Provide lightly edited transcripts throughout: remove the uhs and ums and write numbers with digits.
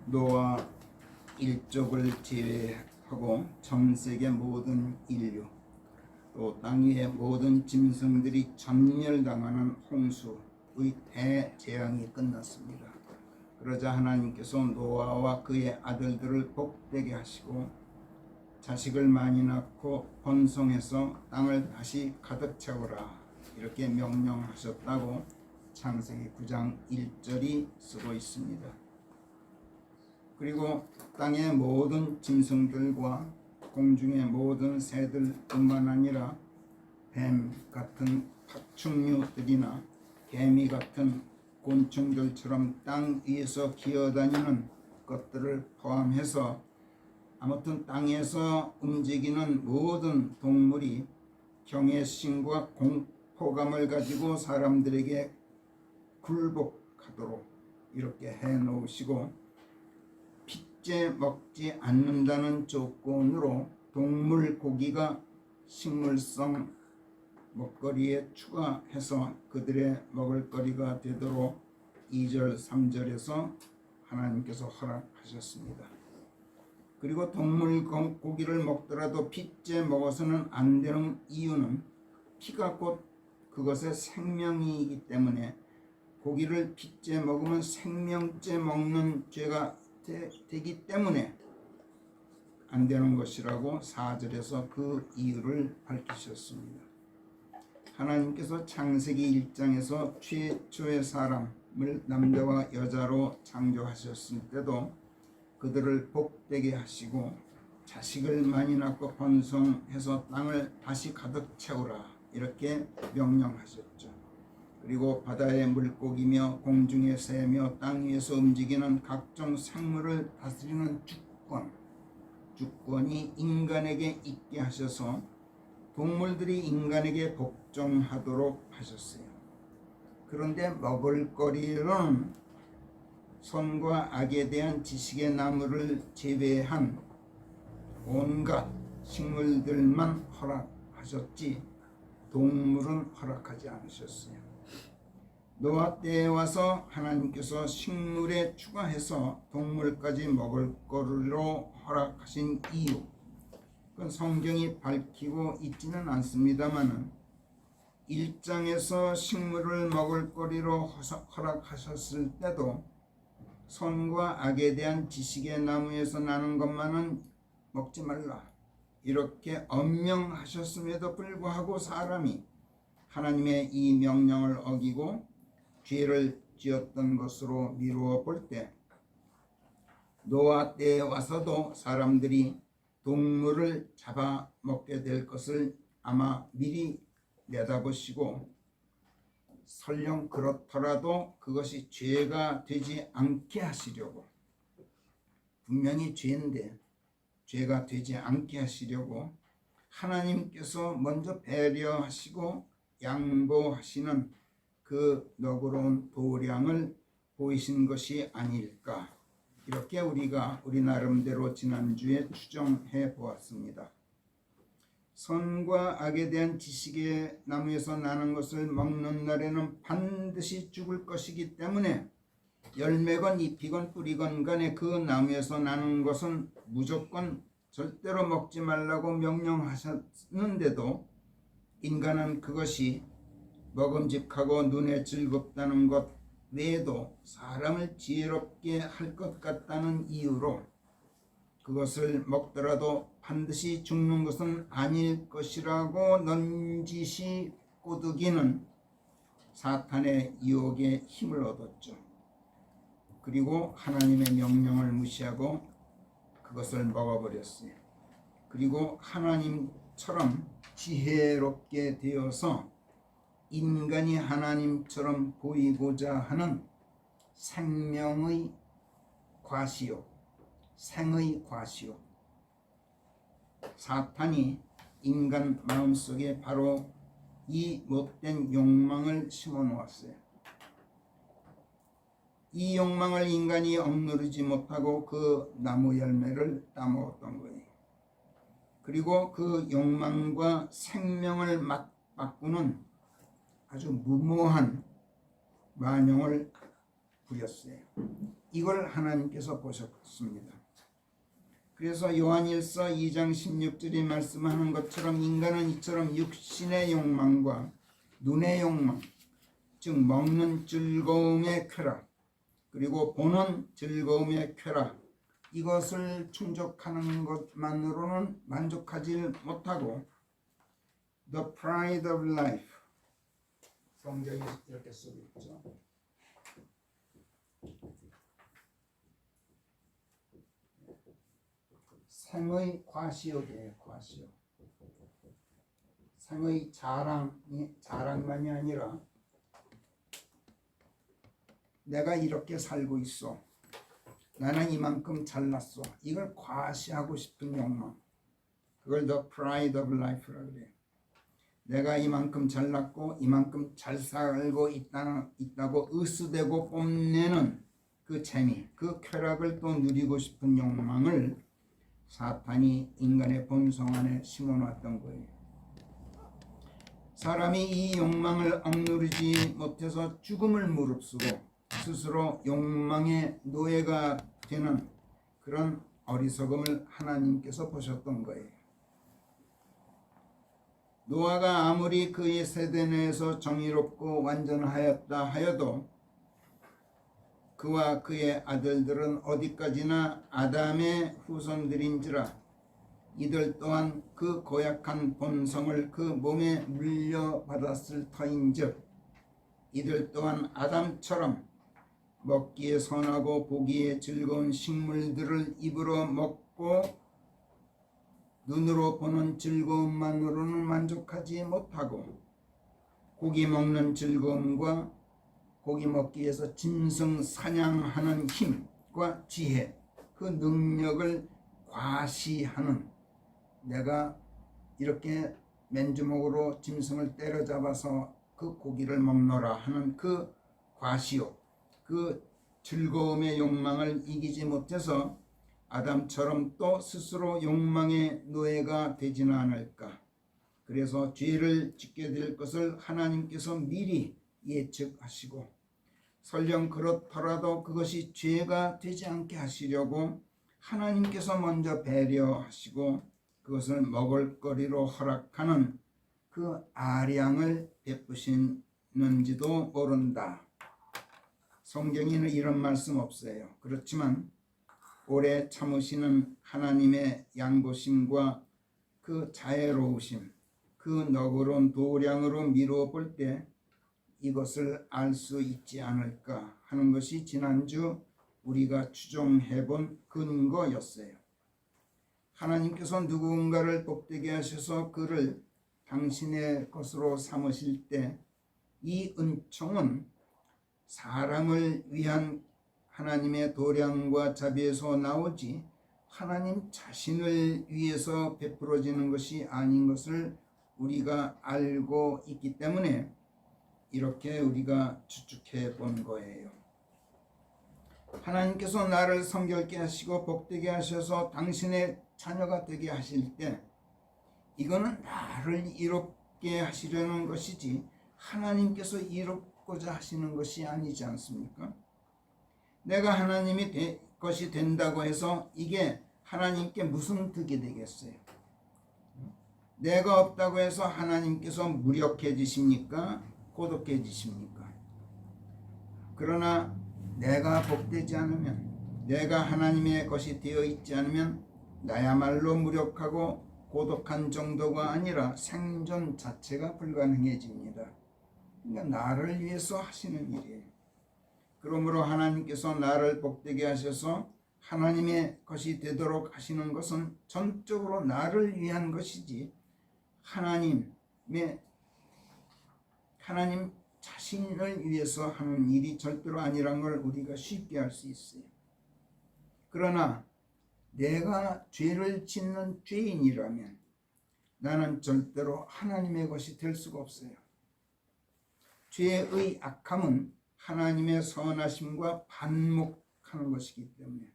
노아 일족을 제외하고 전 세계 모든 인류 또 땅 위의 모든 짐승들이 전멸당하는 홍수의 대재앙이 끝났습니다. 그러자 하나님께서 노아와 그의 아들들을 복되게 하시고 자식을 많이 낳고 번성해서 땅을 다시 가득 채우라 이렇게 명령하셨다고 창세기 9장 1절이 쓰고 있습니다. 그리고 땅의 모든 짐승들과 공중의 모든 새들뿐만 아니라 뱀 같은 파충류들이나 개미 같은 곤충들처럼 땅 위에서 기어다니는 것들을 포함해서 아무튼 땅에서 움직이는 모든 동물이 경외심과 공포감을 가지고 사람들에게 굴복하도록 이렇게 해놓으시고 핏째 먹지 않는다는 조건으로 동물 고기가 식물성 먹거리에 추가해서 그들의 먹을거리가 되도록 2절 3절에서 하나님께서 허락하셨습니다. 그리고 동물 고기를 먹더라도 핏째 먹어서는 안 되는 이유는 피가 곧 그것의 생명이기 때문에 고기를 핏째 먹으면 생명째 먹는 죄가 되기 때문에 안 되는 것이라고 4절에서 그 이유를 밝히셨습니다. 하나님께서 창세기 1장에서 최초의 사람을 남자와 여자로 창조하셨을 때도 그들을 복되게 하시고 자식을 많이 낳고 번성해서 땅을 다시 가득 채우라 이렇게 명령하셨죠. 그리고 바다의 물고기며 공중의 새며 땅 위에서 움직이는 각종 생물을 다스리는 주권이 인간에게 있게 하셔서 동물들이 인간에게 복종하도록 하셨어요. 그런데 먹을거리로는 선과 악에 대한 지식의 나무를 제외한 온갖 식물들만 허락하셨지 동물은 허락하지 않으셨어요. 노아 때에 와서 하나님께서 식물에 추가해서 동물까지 먹을 거리로 허락하신 이유, 그건 성경이 밝히고 있지는 않습니다만 1장에서 식물을 먹을 거리로 허락하셨을 때도 선과 악에 대한 지식의 나무에서 나는 것만은 먹지 말라 이렇게 엄명하셨음에도 불구하고 사람이 하나님의 이 명령을 어기고 죄를 지었던 것으로 미루어 볼 때 노아 때에 와서도 사람들이 동물을 잡아먹게 될 것을 아마 미리 내다보시고 설령 그렇더라도 그것이 죄가 되지 않게 하시려고 분명히 죄인데 죄가 되지 않게 하시려고 하나님께서 먼저 배려하시고 양보하시는 그 너그러운 도량을 보이신 것이 아닐까 이렇게 우리가 우리 나름대로 지난주에 추정해 보았습니다. 선과 악에 대한 지식의 나무에서 나는 것을 먹는 날에는 반드시 죽을 것이기 때문에 열매건 잎이건 뿌리건 간에 그 나무에서 나는 것은 무조건 절대로 먹지 말라고 명령하셨는데도 인간은 그것이 먹음직하고 눈에 즐겁다는 것 외에도 사람을 지혜롭게 할 것 같다는 이유로 그것을 먹더라도 반드시 죽는 것은 아닐 것이라고 넌지시 꼬드기는 사탄의 유혹에 힘을 얻었죠. 그리고 하나님의 명령을 무시하고 그것을 먹어버렸어요. 그리고 하나님처럼 지혜롭게 되어서 인간이 하나님처럼 보이고자 하는 생명의 과시욕, 생의 과시욕, 사탄이 인간 마음속에 바로 이 못된 욕망을 심어 놓았어요. 이 욕망을 인간이 억누르지 못하고 그 나무 열매를 따먹었던 거예요. 그리고 그 욕망과 생명을 맞바꾸는 아주 무모한 만용을 부렸어요. 이걸 하나님께서 보셨습니다. 그래서 요한일서 2장 16절이 말씀하는 것처럼 인간은 이처럼 육신의 욕망과 눈의 욕망, 즉 먹는 즐거움의 쾌락, 그리고 보는 즐거움의 쾌락, 이것을 충족하는 것만으로는 만족하지 못하고 The pride of life, 성경에 이렇게 쓰고 있죠. 생의 과시욕이에요. 과시욕. 생의 자랑만이 아니라 내가 이렇게 살고 있어, 나는 이만큼 잘났어, 이걸 과시하고 싶은 욕망, 그걸 The pride of life라고 그래요. 내가 이만큼 잘났고 이만큼 잘 살고 있다고 으스대고 뽐내는 그 재미, 그 쾌락을 또 누리고 싶은 욕망을 사탄이 인간의 본성 안에 심어놨던 거예요. 사람이 이 욕망을 억누르지 못해서 죽음을 무릅쓰고 스스로 욕망의 노예가 되는 그런 어리석음을 하나님께서 보셨던 거예요. 노아가 아무리 그의 세대 내에서 정의롭고 완전하였다 하여도 그와 그의 아들들은 어디까지나 아담의 후손들인지라 이들 또한 그 고약한 본성을 그 몸에 물려받았을 터인즉 이들 또한 아담처럼 먹기에 선하고 보기에 즐거운 식물들을 입으로 먹고 눈으로 보는 즐거움만으로는 만족하지 못하고 고기 먹는 즐거움과 고기 먹기 위해서 짐승 사냥하는 힘과 지혜, 그 능력을 과시하는, 내가 이렇게 맨주먹으로 짐승을 때려잡아서 그 고기를 먹노라 하는 그 과시욕, 그 즐거움의 욕망을 이기지 못해서 아담처럼 또 스스로 욕망의 노예가 되지는 않을까. 그래서 죄를 짓게 될 것을 하나님께서 미리 예측하시고 설령 그렇더라도 그것이 죄가 되지 않게 하시려고 하나님께서 먼저 배려하시고 그것을 먹을거리로 허락하는 그 아량을 베푸시는지도 모른다. 성경에는 이런 말씀 없어요. 그렇지만 오래 참으시는 하나님의 양보심과 그 자애로우심, 그 너그러운 도량으로 미루어 볼 때 이것을 알 수 있지 않을까 하는 것이 지난주 우리가 추정해 본 근거였어요. 하나님께서 누군가를 복되게 하셔서 그를 당신의 것으로 삼으실 때 이 은총은 사람을 위한 하나님의 도량과 자비에서 나오지 하나님 자신을 위해서 베풀어지는 것이 아닌 것을 우리가 알고 있기 때문에 이렇게 우리가 추측해 본 거예요. 하나님께서 나를 성결케 하시고 복되게 하셔서 당신의 자녀가 되게 하실 때 이거는 나를 이롭게 하시려는 것이지 하나님께서 이롭고자 하시는 것이 아니지 않습니까? 내가 하나님이 것이 된다고 해서 이게 하나님께 무슨 득이 되겠어요? 내가 없다고 해서 하나님께서 무력해지십니까? 고독해지십니까? 그러나 내가 복되지 않으면, 내가 하나님의 것이 되어 있지 않으면 나야말로 무력하고 고독한 정도가 아니라 생존 자체가 불가능해집니다. 그러니까 나를 위해서 하시는 일이에요. 그러므로 하나님께서 나를 복되게 하셔서 하나님의 것이 되도록 하시는 것은 전적으로 나를 위한 것이지 하나님 자신을 위해서 하는 일이 절대로 아니란 걸 우리가 쉽게 알 수 있어요. 그러나 내가 죄를 짓는 죄인이라면 나는 절대로 하나님의 것이 될 수가 없어요. 죄의 악함은 하나님의 선하심과 반목하는 것이기 때문에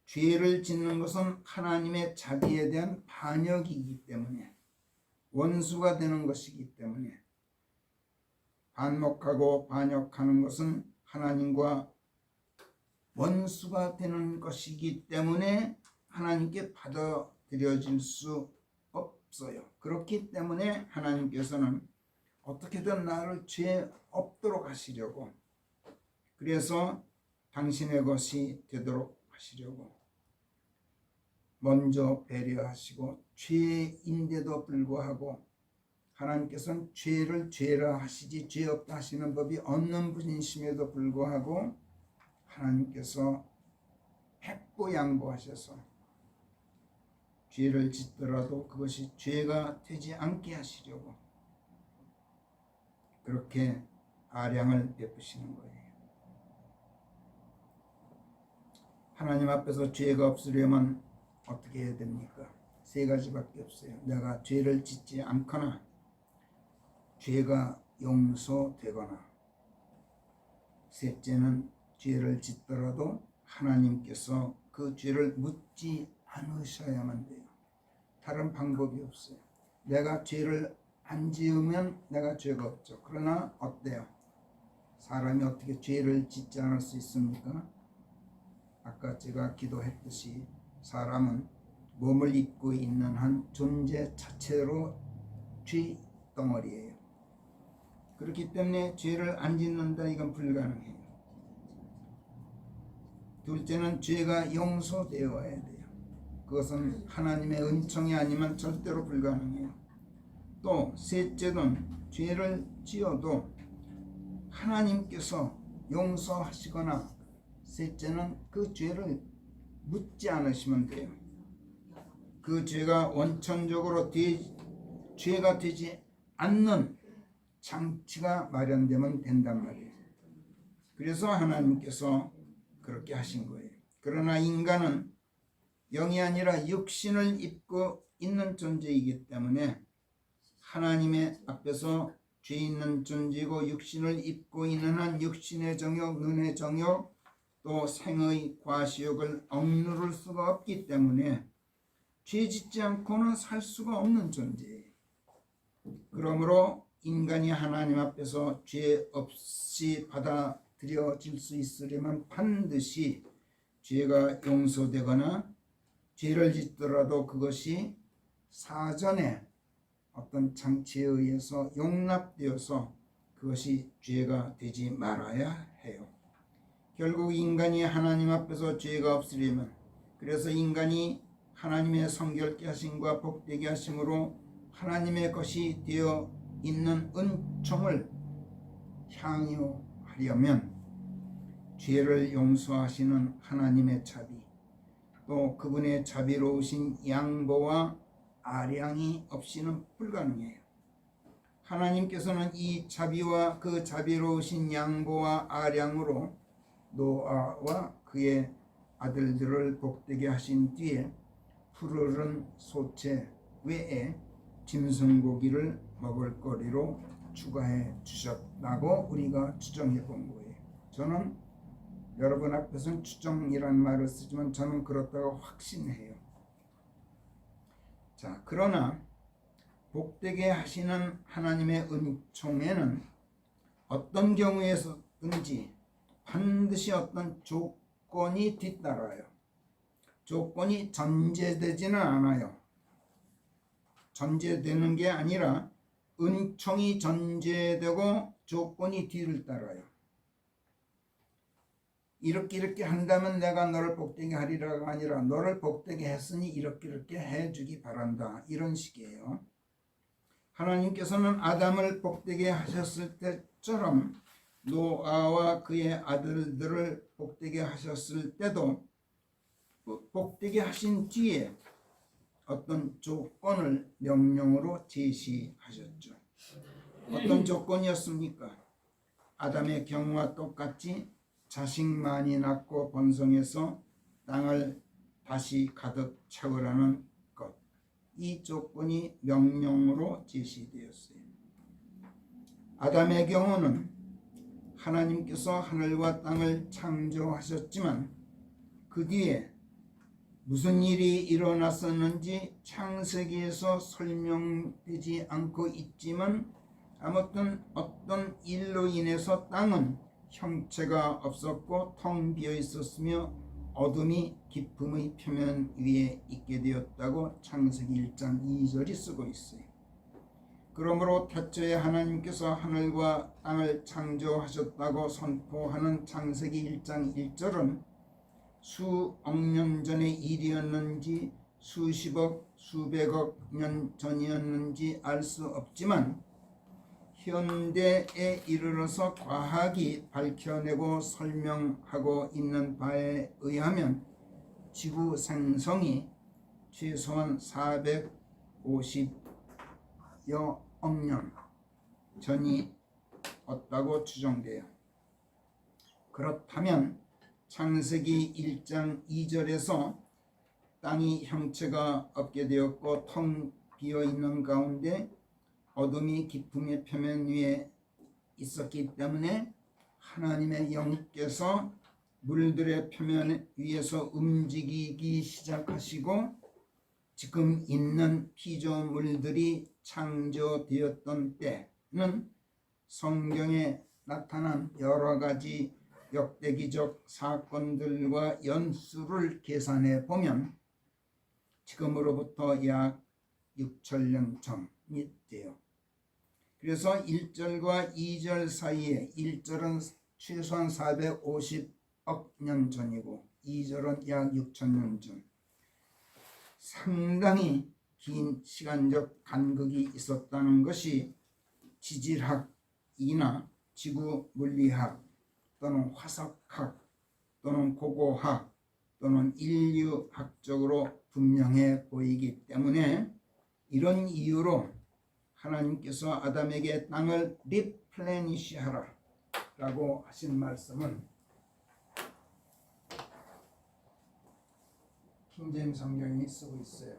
죄를 짓는 것은 하나님의 자비에 대한 반역이기 때문에 원수가 되는 것이기 때문에 반목하고 반역하는 것은 하나님과 원수가 되는 것이기 때문에 하나님께 받아들여질 수 없어요. 그렇기 때문에 하나님께서는 어떻게든 나를 죄 없도록 하시려고, 그래서 당신의 것이 되도록 하시려고 먼저 배려하시고, 죄인데도 불구하고 하나님께서는 죄를 죄라 하시지 죄 없다 하시는 법이 없는 분이심에도 불구하고 하나님께서 백보 양보하셔서 죄를 짓더라도 그것이 죄가 되지 않게 하시려고 그렇게 아량을 베푸시는 거예요. 하나님 앞에서 죄가 없으려면 어떻게 해야 됩니까? 세 가지밖에 없어요. 내가 죄를 짓지 않거나, 죄가 용서되거나, 셋째는 죄를 짓더라도 하나님께서 그 죄를 묻지 않으셔야만 돼요. 다른 방법이 없어요. 내가 죄를 안 지으면 내가 죄가 없죠. 그러나 어때요? 사람이 어떻게 죄를 짓지 않을 수 있습니까? 아까 제가 기도했듯이 사람은 몸을 입고 있는 한 존재 자체로 죄 덩어리예요. 그렇기 때문에 죄를 안 짓는다, 이건 불가능해요. 둘째는 죄가 용서되어야 돼요. 그것은 하나님의 은총이 아니면 절대로 불가능해요. 또 셋째는 죄를 지어도 하나님께서 용서하시거나, 셋째는 그 죄를 묻지 않으시면 돼요. 그 죄가 원천적으로 죄가 되지 않는 장치가 마련되면 된단 말이에요. 그래서 하나님께서 그렇게 하신 거예요. 그러나 인간은 영이 아니라 육신을 입고 있는 존재이기 때문에 하나님의 앞에서 죄 있는 존재고 육신을 입고 있는 한 육신의 정욕, 눈의 정욕, 또 생의 과시욕을 억누를 수가 없기 때문에 죄 짓지 않고는 살 수가 없는 존재예요. 그러므로 인간이 하나님 앞에서 죄 없이 받아들여질 수 있으려면 반드시 죄가 용서되거나, 죄를 짓더라도 그것이 사전에 어떤 장치에 의해서 용납되어서 그것이 죄가 되지 말아야 해요. 결국 인간이 하나님 앞에서 죄가 없으려면, 그래서 인간이 하나님의 성결케 하심과 복되게 하심으로 하나님의 것이 되어 있는 은총을 향유하려면 죄를 용서하시는 하나님의 자비, 또 그분의 자비로우신 양보와 아량이 없이는 불가능해요. 하나님께서는 이 자비와 그 자비로우신 양보와 아량으로 노아와 그의 아들들을 복되게 하신 뒤에 푸르른 소채 외에 짐승고기를 먹을 거리로 추가해 주셨다고 우리가 추정해 본 거예요. 저는 여러분 앞에서는 추정이란 말을 쓰지만 저는 그렇다고 확신해요. 자, 그러나 복되게 하시는 하나님의 은총에는 어떤 경우에서든지 반드시 어떤 조건이 뒤따라요. 조건이 전제되지는 않아요. 전제되는 게 아니라 은총이 전제되고 조건이 뒤를 따라요. 이렇게 한다면 내가 너를 복되게 하리라가 아니라 너를 복되게 했으니 이렇게 해주기 바란다, 이런 식이에요. 하나님께서는 아담을 복되게 하셨을 때처럼 노아와 그의 아들들을 복되게 하셨을 때도 복되게 하신 뒤에 어떤 조건을 명령으로 제시하셨죠. 어떤 조건이었습니까? 아담의 경우와 똑같이 자식 많이 낳고 번성해서 땅을 다시 가득 채우라는 것, 이 조건이 명령으로 제시되었어요. 아담의 경우는 하나님께서 하늘과 땅을 창조하셨지만 그 뒤에 무슨 일이 일어났었는지 창세기에서 설명되지 않고 있지만 아무튼 어떤 일로 인해서 땅은 형체가 없었고 텅 비어 있었으며 어둠이 깊음의 표면 위에 있게 되었다고 창세기 1장 2절이 쓰고 있어요. 그러므로 태초에 하나님께서 하늘과 땅을 창조하셨다고 선포하는 창세기 1장 1절은 수억 년 전의 일이었는지 수십억, 수백억 년 전이었는지 알 수 없지만 현대에 이르러서 과학이 밝혀내고 설명하고 있는 바에 의하면 지구 생성이 최소한 450여 억 년 전이었다고 추정돼요. 그렇다면 창세기 1장 2절에서 땅이 형체가 없게 되었고 텅 비어 있는 가운데 어둠이 깊음의 표면 위에 있었기 때문에 하나님의 영께서 물들의 표면 위에서 움직이기 시작하시고 지금 있는 피조물들이 창조되었던 때는 성경에 나타난 여러 가지 역대기적 사건들과 연수를 계산해 보면 지금으로부터 약 6천년 전이 돼요. 그래서 1절과 2절 사이에 1절은 최소한 450억 년 전이고 2절은 약 6천년 전. 상당히 긴 시간적 간극이 있었다는 것이 지질학이나 지구 물리학 또는 화석학 또는 고고학 또는 인류학적으로 분명해 보이기 때문에 이런 이유로 하나님께서 아담에게 땅을 리플레니시하라 라고 하신 말씀은 킹제임스 성경이 쓰고 있어요.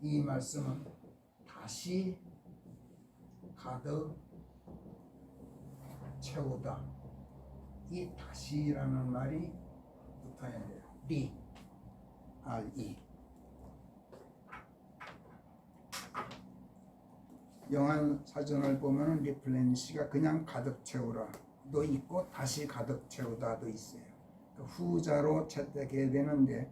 이 말씀은 다시 가득 채우다. 이 다시라는 말이 붙어야 돼요. R-E. 영한 사전을 보면 리플레니시가 그냥 가득 채우라도 있고 다시 가득 채우다도 있어요. 후자로 채택해야 되는데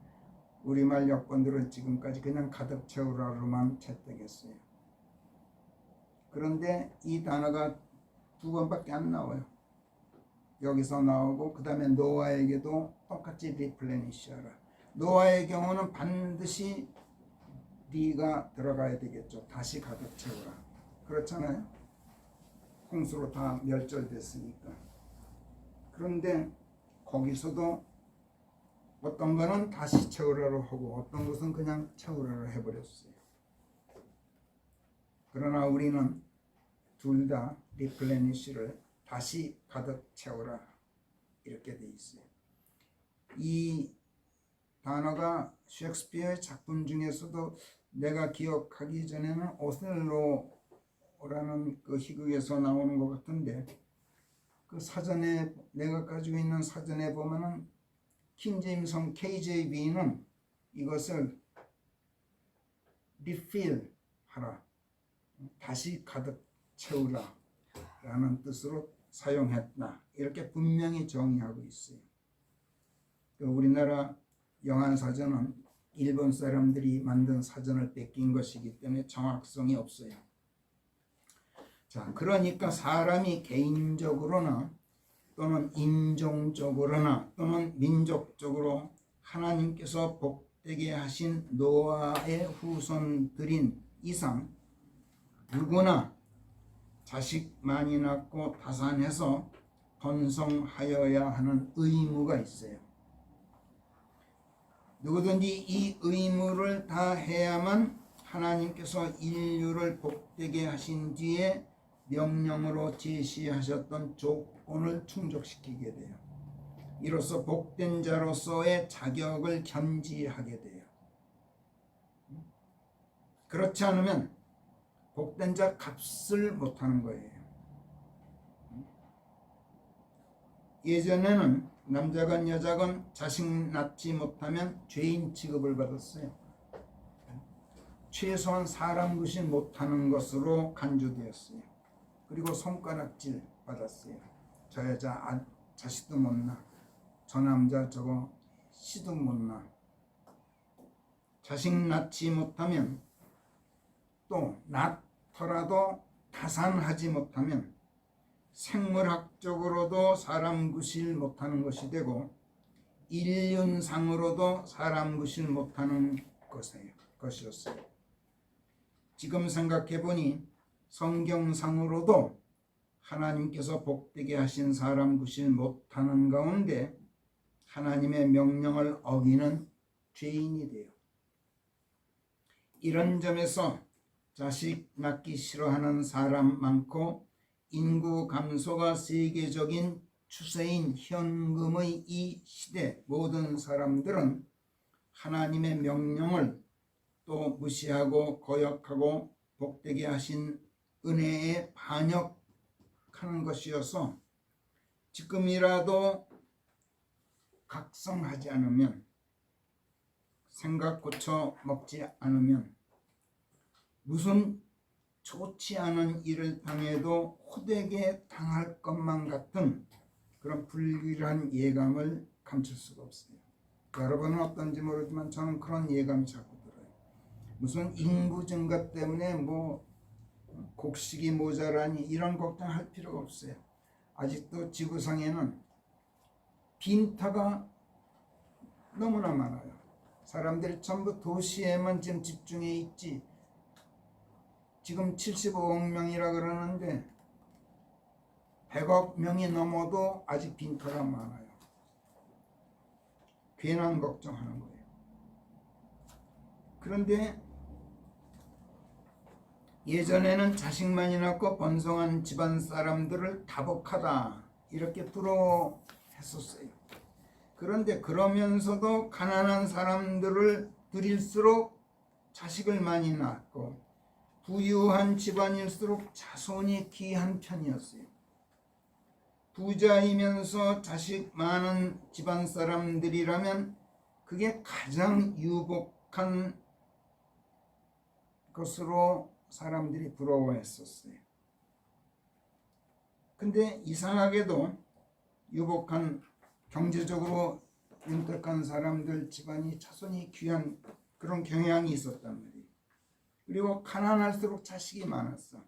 우리말 여권들은 지금까지 그냥 가득 채우라로만 채택했어요. 그런데 이 단어가 두 번밖에 안 나와요. 여기서 나오고 그 다음에 노아에게도 똑같이 리플레니시하라. 노아의 경우는 반드시 리가 들어가야 되겠죠. 다시 가득 채우라. 그렇잖아요. 홍수로 다 멸절됐으니까. 그런데 거기서도 어떤 거는 다시 채우라로 하고 어떤 것은 그냥 채우라로 해버렸어요. 그러나 우리는 둘 다 리플레니시를 다시 가득 채우라 이렇게 돼 있어요. 이 단어가 셰익스피어의 작품 중에서도 내가 기억하기 전에는 오셀로라는 그 희극에서 나오는 것 같은데 그 사전에 내가 가지고 있는 사전에 보면은 킹제임스 KJV는 이것을 refill 하라, 다시 가득 채우라 라는 뜻으로 사용했다 이렇게 분명히 정의하고 있어요. 우리나라 영한사전은 일본 사람들이 만든 사전을 뺏긴 것이기 때문에 정확성이 없어요. 자, 그러니까 사람이 개인적으로나 또는 인종적으로나 또는 민족적으로 하나님께서 복되게 하신 노아의 후손들인 이상 누구나 자식 많이 낳고 다산해서 번성하여야 하는 의무가 있어요. 누구든지 이 의무를 다 해야만 하나님께서 인류를 복되게 하신 뒤에 명령으로 제시하셨던 조건을 충족시키게 돼요. 이로써 복된 자로서의 자격을 견지하게 돼요. 그렇지 않으면 복된 자 값을 못하는 거예요. 예전에는 남자건 여자건 자식 낳지 못하면 죄인 취급을 받았어요. 최소한 사람 것이 못하는 것으로 간주되었어요. 그리고 손가락질 받았어요. 저 여자 자식도 못 낳아. 저 남자 저거 시도 못 낳아. 자식 낳지 못하면 또 낳더라도 타산하지 못하면 생물학적으로도 사람 구실 못하는 것이 되고 인륜상으로도 사람 구실 못하는 것이었어요. 지금 생각해보니 성경상으로도 하나님께서 복되게 하신 사람 구실 못하는 가운데 하나님의 명령을 어기는 죄인이 돼요. 이런 점에서 자식 낳기 싫어하는 사람 많고 인구 감소가 세계적인 추세인 현금의 이 시대 모든 사람들은 하나님의 명령을 또 무시하고 거역하고 복되게 하신 은혜에 반역하는 것이어서 지금이라도 각성하지 않으면 생각 고쳐 먹지 않으면 무슨 좋지 않은 일을 당해도 호되게 당할 것만 같은 그런 불길한 예감을 감출 수가 없어요. 여러분은 어떤지 모르지만 저는 그런 예감이 자꾸 들어요. 무슨 인구 증가 때문에 뭐 곡식이 모자라니 이런 걱정할 필요가 없어요. 아직도 지구상에는 빈터가 너무나 많아요. 사람들이 전부 도시에만 지금 집중해 있지. 지금 75억 명이라 그러는데 100억 명이 넘어도 아직 빈터가 많아요. 괜한 걱정하는 거예요. 그런데 예전에는 자식만이 낳고 번성한 집안 사람들을 다복하다 이렇게 부러워했었어요. 그런데 그러면서도 가난한 사람들을 들일수록 자식을 많이 낳고 부유한 집안일수록 자손이 귀한 편이었어요. 부자이면서 자식 많은 집안 사람들이라면 그게 가장 유복한 것으로 사람들이 부러워했었어요. 근데 이상하게도 유복한 경제적으로 윤택한 사람들 집안이 자손이 귀한 그런 경향이 있었단 말이에요. 그리고 가난할수록 자식이 많았어.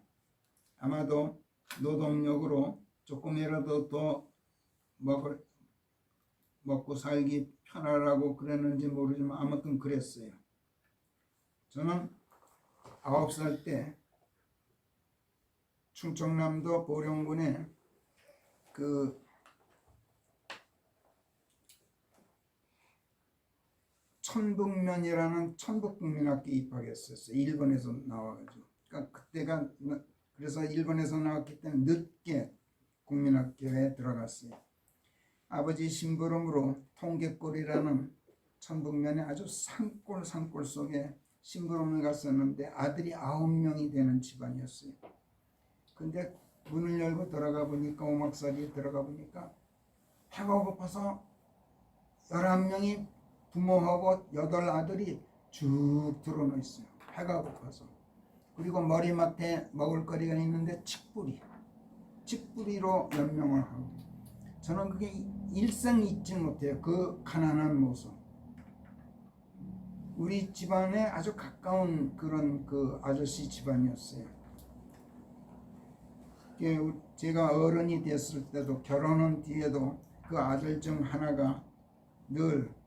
아마도 노동력으로 조금이라도 더 먹고 살기 편하라고 그랬는지 모르지만 아무튼 그랬어요. 저는 9살 때 충청남도 보령군에 그 천북면이라는 천북국민학교에 입학했었어요. 일본에서 나와가지고. 그러니까 그때가 그래서 일본에서 나왔기 때문에 늦게 국민학교에 들어갔어요. 아버지 심부름으로 통계골이라는 천북면의 아주 산골 속에 심부름을 갔었는데 아들이 9명이 되는 집안이었어요. 근데 문을 열고 들어가 보니까 오막살이에 들어가 보니까 배가 고파서 11명이 부모하고 8아들이 쭉 들어놓여 있어요. 배가 고파서. 그리고 머리맡에 먹을거리가 있는데 칡뿌리로 연명을 하고. 저는 그게 일생 잊지 못해요. 그 가난한 모습. 우리 집안에 아주 가까운 그런 그 아저씨 집안이었어요. 제가 어른이 됐을 때도 결혼한 뒤에도 그 아들 중 하나가 늘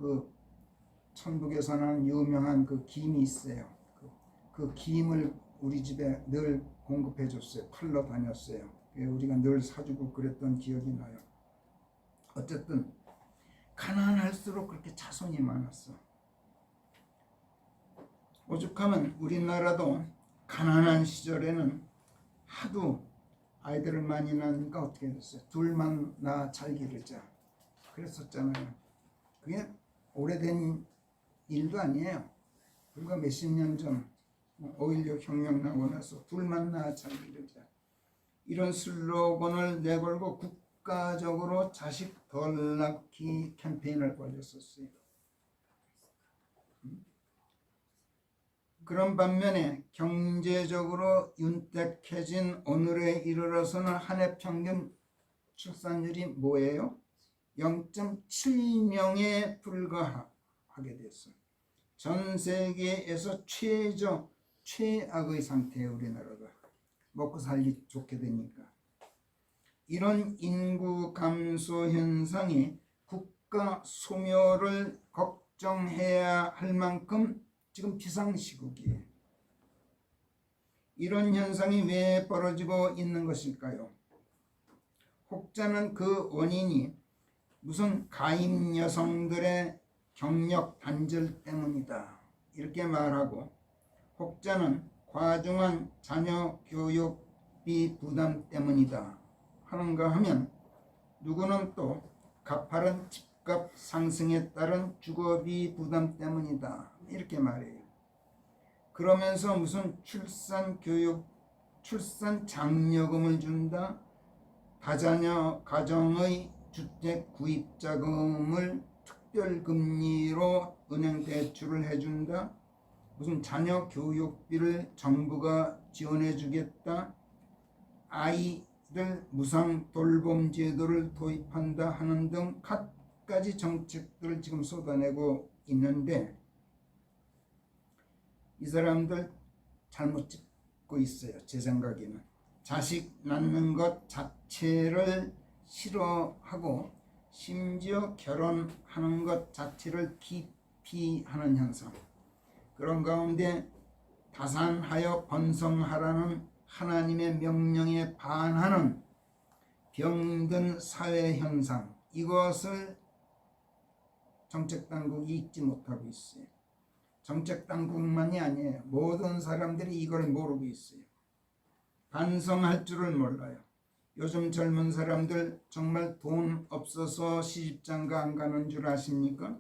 그 천북에서 나는 유명한 그 김이 있어요. 그 김을 우리 집에 늘 공급해 줬어요. 팔러 다녔어요. 우리가 늘 사주고 그랬던 기억이 나요. 어쨌든 가난할수록 그렇게 자손이 많았어. 오죽하면 우리나라도 가난한 시절에는 하도 아이들을 많이 낳으니까 어떻게 됐어요? 둘만 낳아 잘 기르자 그랬었잖아요. 그게 오래된 일도 아니에요. 불과 몇십 년 전 5.16 혁명 나고 나서 둘만 낳아 잘 기르자 이런 슬로건을 내걸고 국가적으로 자식 덜 낳기 캠페인을 벌였었어요. 그런 반면에 경제적으로 윤택해진 오늘에 이르러서는 한 해 평균 출산율이 뭐예요? 0.7명에 불과하게 됐어요. 전 세계에서 최악의 상태예요. 우리나라가 먹고 살기 좋게 되니까. 이런 인구 감소 현상이 국가 소멸을 걱정해야 할 만큼 지금 비상시국이에요. 이런 현상이 왜 벌어지고 있는 것일까요? 혹자는 그 원인이 무슨 가임 여성들의 경력 단절 때문이다 이렇게 말하고, 혹자는 과중한 자녀 교육비 부담 때문이다 하는가 하면, 누구는 또 가파른 집값 상승에 따른 주거비 부담 때문이다 이렇게 말해요. 그러면서 무슨 출산 장려금을 준다, 다자녀 가정의 주택 구입 자금을 특별금리로 은행 대출을 해준다, 무슨 자녀 교육비를 정부가 지원해 주겠다, 아이들 무상 돌봄 제도를 도입한다 하는 등 갖가지 정책들을 지금 쏟아내고 있는데, 이 사람들 잘못 짚고 있어요. 제 생각에는 자식 낳는 것 자체를 싫어하고 심지어 결혼하는 것 자체를 기피하는 현상, 그런 가운데 다산하여 번성하라는 하나님의 명령에 반하는 병든 사회 현상, 이것을 정책당국이 잊지 못하고 있어요. 정책당국만이 아니에요. 모든 사람들이 이걸 모르고 있어요. 반성할 줄을 몰라요. 요즘 젊은 사람들 정말 돈 없어서 시집장가 안 가는 줄 아십니까?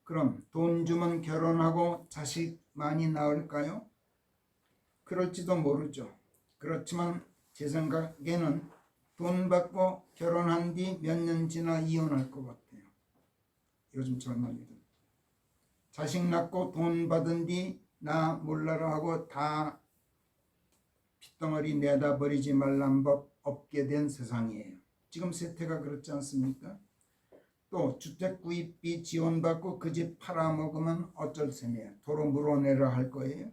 그럼 돈 주면 결혼하고 자식 많이 낳을까요? 그럴지도 모르죠. 그렇지만 제 생각에는 돈 받고 결혼한 뒤 몇 년 지나 이혼할 것 같아요. 요즘 젊은이들. 자식 낳고 돈 받은 뒤 나 몰라라 하고 다 핏덩어리 내다 버리지 말란 법 없게 된 세상이에요. 지금 세태가 그렇지 않습니까? 또 주택 구입비 지원받고 그 집 팔아먹으면 어쩔 셈이에요. 도로 물어내라 할 거예요.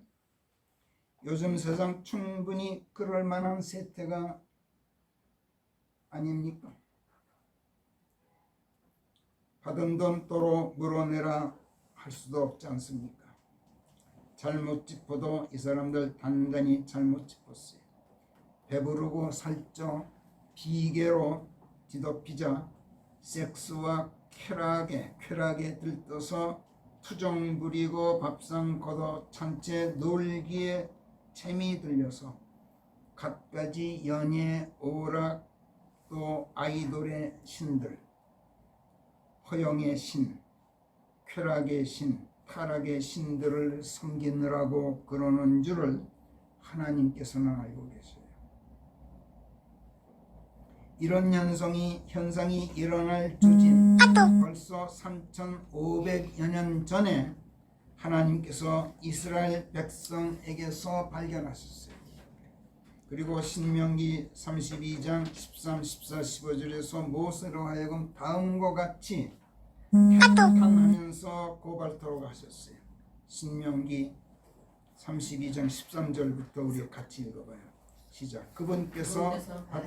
요즘 세상 충분히 그럴 만한 세태가 아닙니까? 받은 돈 도로 물어내라 할 수도 없지 않습니까? 잘못 짚어도 이 사람들 단단히 잘못 짚었어요. 배부르고 살쪄 비계로 뒤덮이자 섹스와 쾌락에 들떠서 투정 부리고 밥상 걷어 찬채 놀기에 재미 들려서 갖가지 연예, 오락, 또 아이돌의 신들, 허영의 신, 쾌락의 신, 타락의 신들을 섬기느라고 그러는 줄을 하나님께서는 알고 계세요. 이런 현상이 일어날 주진 벌써 3500여 년 전에 하나님께서 이스라엘 백성에게서 발견하셨어요. 그리고 신명기 32장 13, 14, 15절에서 모세로 하여금 다음과 같이 탄탄하면서 고발토록 하셨어요. 신명기 32장 13절부터 우리 같이 읽어봐요. 시작. 그분께서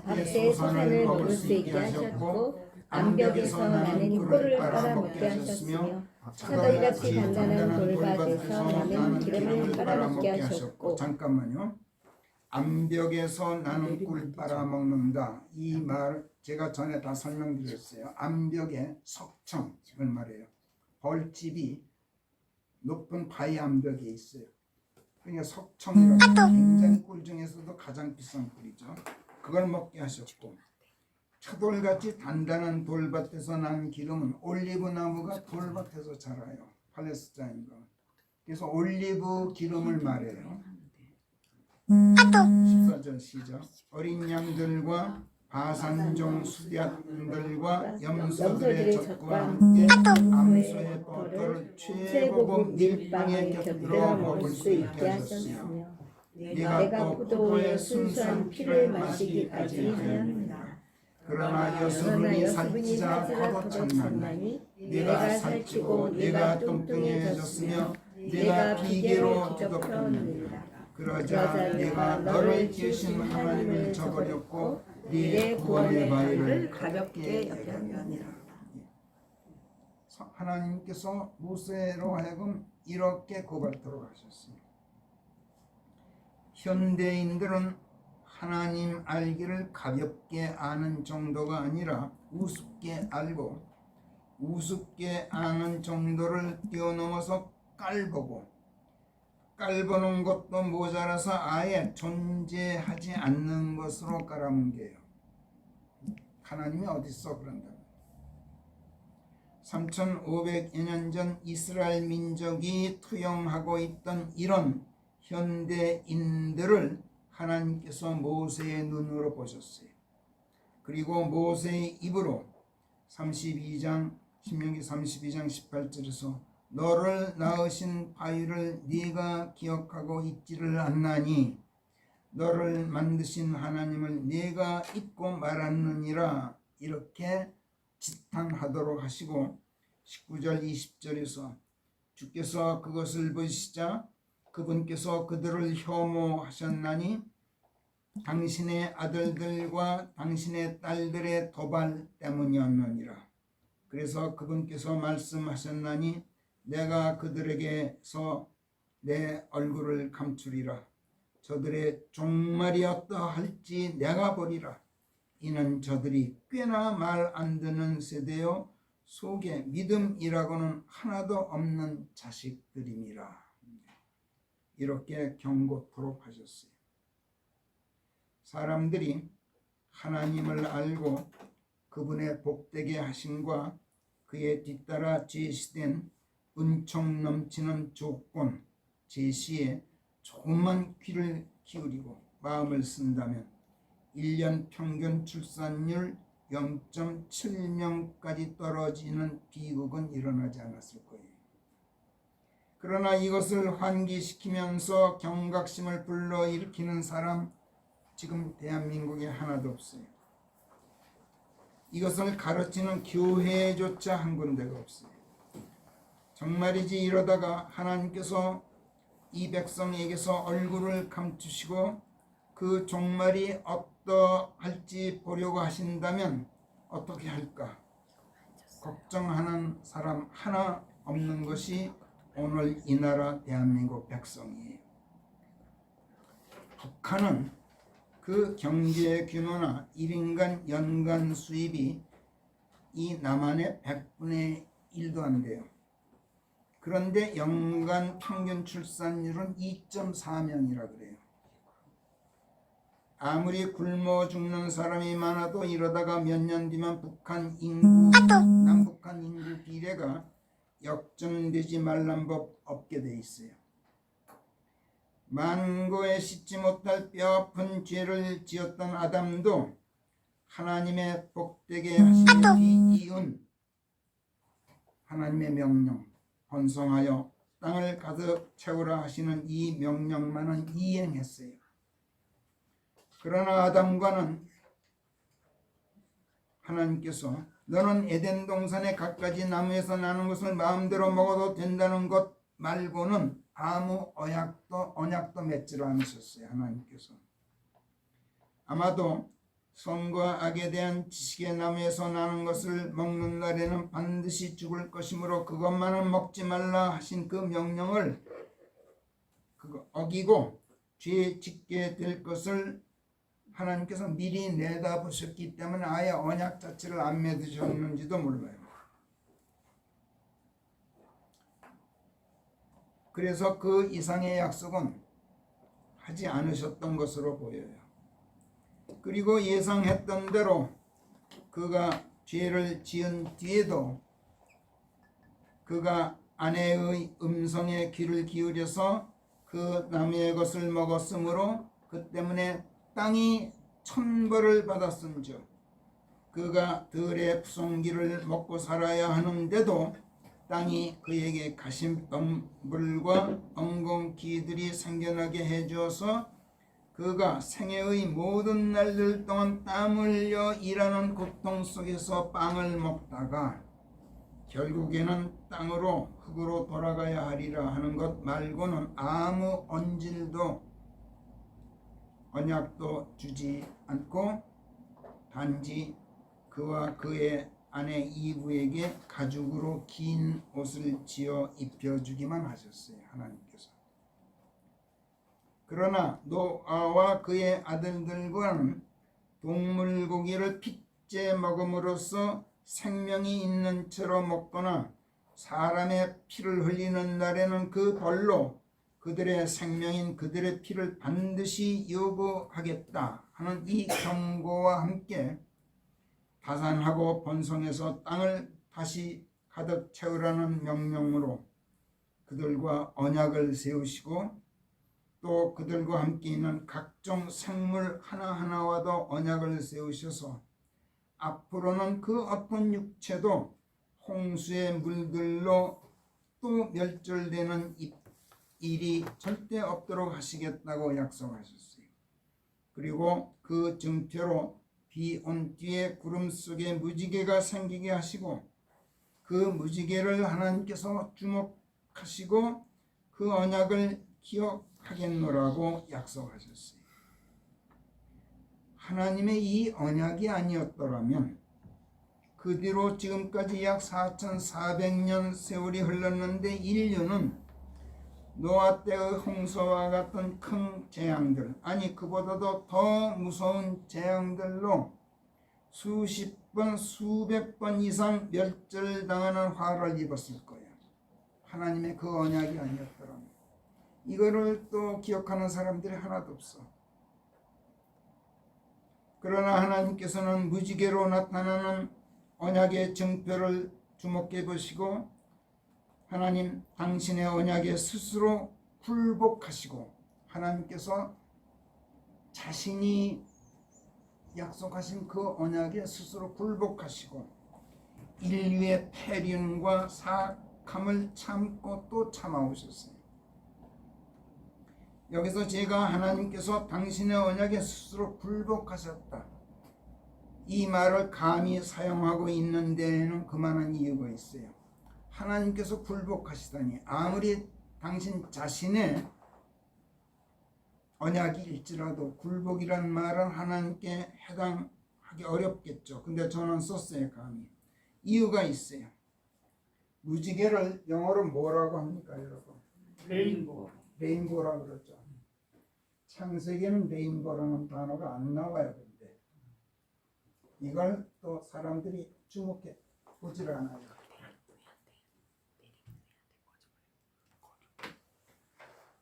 밭의 소산을 먹을 수 있게 하셨고 암벽에서 나는 꿀을 빨아먹게 하셨으며 사다리같이 단단한 돌밭에서 나는 기름을 빨아먹게 하셨고. 잠깐만요. 암벽에서 나는 꿀 빨아먹는다. 이 말 제가 전에 다 설명드렸어요. 암벽에 석청을 말해요. 벌집이 높은 바위 암벽에 있어요. 그러니까 석청이라고 굉장히 꿀 중에서도 가장 비싼 꿀이죠. 그걸 먹게 하셨고, 차돌같이 단단한 돌밭에서 난 기름은 올리브 나무가 돌밭에서 자라요. 팔레스타인과. 그래서 올리브 기름을 말해요. 14절 시작. 어린 양들과 바산종 수ď들과 염소들의 염소들의 젖과 젖과 함께 함께 암소의 버터를 최고급 최고급 밀빵에 밀빵에 곁들여 곁들여 먹을 수 있게 하셨으며 내가 또 포도의 순수한 피를 마시기까지 하였느니라. 그러나 여수분이 살찌자 포도 찬나니 내가 살찌고 내가 뚱뚱해졌으며 내가 비계로 뒤덮였느니라. 그러자 내가 너를 지으신 하나님을 저버렸고 네 구원의 바위를 가볍게 여겼느니라. 하나님께서 모세로 하여금 이렇게 고발토록 하셨습니다. 현대인들은 하나님 알기를 가볍게 아는 정도가 아니라 우습게 알고 우습게 아는 정도를 뛰어넘어서 깔보는 것도 모자라서 아예 존재하지 않는 것으로 깔아뭉개요. 하나님이 어딨어 그런다. 3500여 년 전 이스라엘 민족이 투영하고 있던 이런 현대인들을 하나님께서 모세의 눈으로 보셨어요. 그리고 모세의 입으로 32장 신명기 32장 18절에서 너를 낳으신 바위를 네가 기억하고 있지를 않나니 너를 만드신 하나님을 네가 잊고 말았느니라 이렇게 지탄하도록 하시고 19절 20절에서 주께서 그것을 보시자 그분께서 그들을 혐오하셨나니 당신의 아들들과 당신의 딸들의 도발 때문이었느니라. 그래서 그분께서 말씀하셨나니 내가 그들에게서 내 얼굴을 감추리라. 저들의 종말이 어떠할지 내가 보리라. 이는 저들이 꽤나 말 안 듣는 세대요 속에 믿음이라고는 하나도 없는 자식들임이라. 이렇게 경고토록 하셨어요. 사람들이 하나님을 알고 그분의 복되게 하심과 그에 뒤따라 제시된 은총 넘치는 조건 제시에 조금만 귀를 기울이고 마음을 쓴다면 1년 평균 출산율 0.7명까지 떨어지는 비극은 일어나지 않았을 거예요. 그러나 이것을 환기시키면서 경각심을 불러일으키는 사람 지금 대한민국에 하나도 없어요. 이것을 가르치는 교회조차 한 군데가 없어요. 정말이지 이러다가 하나님께서 이 백성에게서 얼굴을 감추시고 그 종말이 어떠할지 보려고 하신다면 어떻게 할까? 걱정하는 사람 하나 없는 것이 오늘 이 나라 대한민국 백성이에요. 북한은 그 경제 규모나 1인간 연간 수입이 이 남한의 100분의 1도 안 돼요. 그런데 연간 평균 출산율은 2.4명이라 그래요. 아무리 굶어 죽는 사람이 많아도 이러다가 몇 년 뒤면 남북한 인구 비례가 역전되지 말란 법 없게 돼 있어요. 만고에 씻지 못할 뼈아픈 죄를 지었던 아담도 하나님의 복되게 하심에 뒤이은 하나님의 명령 번성하여 땅을 가득 채우라 하시는 이 명령만은 이행했어요. 그러나 아담과는 하나님께서 너는 에덴 동산의 갖가지 나무에서 나는 것을 마음대로 먹어도 된다는 것 말고는 아무 언약도 맺지를 않으셨어요. 하나님께서 아마도 선과 악에 대한 지식의 나무에서 나는 것을 먹는 날에는 반드시 죽을 것이므로 그것만은 먹지 말라 하신 그 명령을 어기고 죄 짓게 될 것을 하나님께서 미리 내다보셨기 때문에 아예 언약 자체를 안 맺으셨는지도 몰라요. 그래서 그 이상의 약속은 하지 않으셨던 것으로 보여요. 그리고 예상했던 대로 그가 죄를 지은 뒤에도 그가 아내의 음성에 귀를 기울여서 그 남의 것을 먹었으므로 그 때문에 땅이 천벌을 받았은즉 그가 들의 푸송기를 먹고 살아야 하는데도 땅이 그에게 가심덩불과 엉겅퀴들이 생겨나게 해주어서 그가 생애의 모든 날들 동안 땀 흘려 일하는 고통 속에서 빵을 먹다가 결국에는 땅으로 흙으로 돌아가야 하리라 하는 것 말고는 아무 언질도 언약도 주지 않고 단지 그와 그의 아내 이브에게 가죽으로 긴 옷을 지어 입혀주기만 하셨어요. 하나님께서. 그러나 노아와 그의 아들들과는 동물 고기를 핏째 먹음으로써 생명이 있는 채로 먹거나 사람의 피를 흘리는 날에는 그 벌로 그들의 생명인 그들의 피를 반드시 요구하겠다 하는 이 경고와 함께 다산하고 번성해서 땅을 다시 가득 채우라는 명령으로 그들과 언약을 세우시고 또 그들과 함께 있는 각종 생물 하나하나와도 언약을 세우셔서 앞으로는 그 어떤 육체도 홍수의 물들로 또 멸절되는 일이 절대 없도록 하시겠다고 약속하셨어요. 그리고 그 증표로 비 온 뒤에 구름 속에 무지개가 생기게 하시고 그 무지개를 하나님께서 주목하시고 그 언약을 기억하겠노라고 약속하셨어요. 하나님의 이 언약이 아니었더라면 그 뒤로 지금까지 약 4400년 세월이 흘렀는데 인류는 노아 때의 홍수와 같은 큰 재앙들, 아니 그보다도 더 무서운 재앙들로 수십 번, 수백 번 이상 멸절당하는 화를 입었을 거예요. 하나님의 그 언약이 아니었더라면. 이거를 또 기억하는 사람들이 하나도 없어. 그러나 하나님께서는 무지개로 나타나는 언약의 증표를 주목해 보시고 하나님 당신의 언약에 스스로 굴복하시고 하나님께서 자신이 약속하신 그 언약에 스스로 굴복하시고 인류의 폐륜과 사악함을 참고 또 참아오셨어요. 여기서 제가 하나님께서 당신의 언약에 스스로 굴복하셨다, 이 말을 감히 사용하고 있는 데에는 그만한 이유가 있어요. 하나님께서 굴복하시다니, 아무리 당신 자신의 언약일지라도 굴복이란 말은 하나님께 해당하기 어렵겠죠. 근데 저는 썼어요. 감히. 이유가 있어요. 무지개를 영어로 뭐라고 합니까 여러분? 레인보우. 레인보우라고 그러죠. 창세기에는 레인보우라는 단어가 안 나와요. 근데 이걸 또 사람들이 주목해 보질 않아요.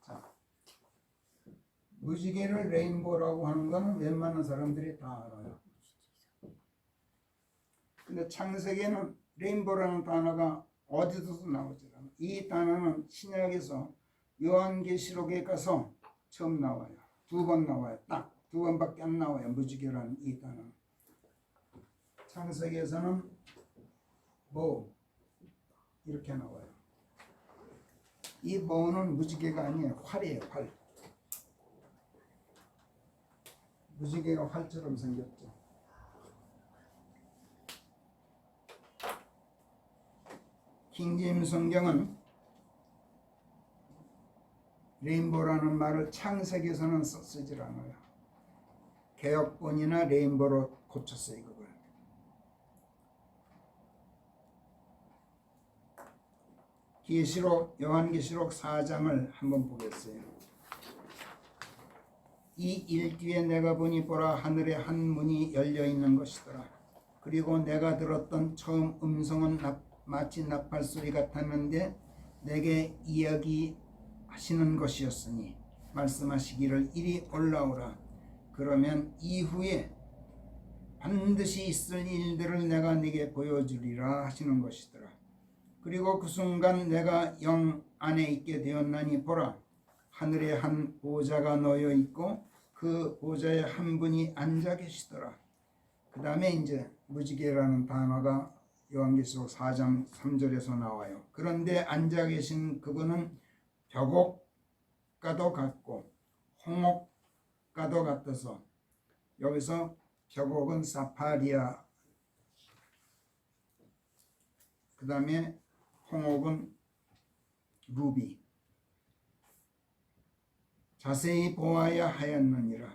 자, 무지개를 레인보우라고 하는 거는 웬만한 사람들이 다 알아요. 근데 창세기에는 레인보우라는 단어가 어디서도 나오지 않아요. 이 단어는 신약에서 요한계시록에 가서 처음 나와요. 2번 나와요. 딱 2번밖에 안 나와요. 무지개라는 이 단어. 창세기에서는 뭐 이렇게 나와요. 이 뭐는 무지개가 아니에요. 활이에요. 활. 무지개가 활처럼 생겼죠. 킹제임스 성경은 레인보우라는 말을 창세기에서는 쓰질 않아요. 개역본이나 레인보우로 고쳤어요. 그걸. 계시록, 요한계시록 4장을 한번 보겠어요. 이 일 뒤에 내가 보니 보라, 하늘에 한 문이 열려 있는 것이더라. 그리고 내가 들었던 처음 음성은 마치 나팔 소리 같았는데 내게 이야기하시는 것이었으니 말씀하시기를 이리 올라오라. 그러면 이후에 반드시 있을 일들을 내가 네게 보여주리라 하시는 것이더라. 그리고 그 순간 내가 영 안에 있게 되었나니 보라, 하늘에 한 보좌가 놓여 있고 그 보좌에 한 분이 앉아 계시더라. 그 다음에 이제 무지개라는 단어가 요한계시록 4장 3절에서 나와요. 그런데 앉아 계신 그분은 벽옥과도 같고 홍옥과도 같아서, 여기서 벽옥은 사파리아, 그 다음에 홍옥은 루비. 자세히 보아야 하였느니라.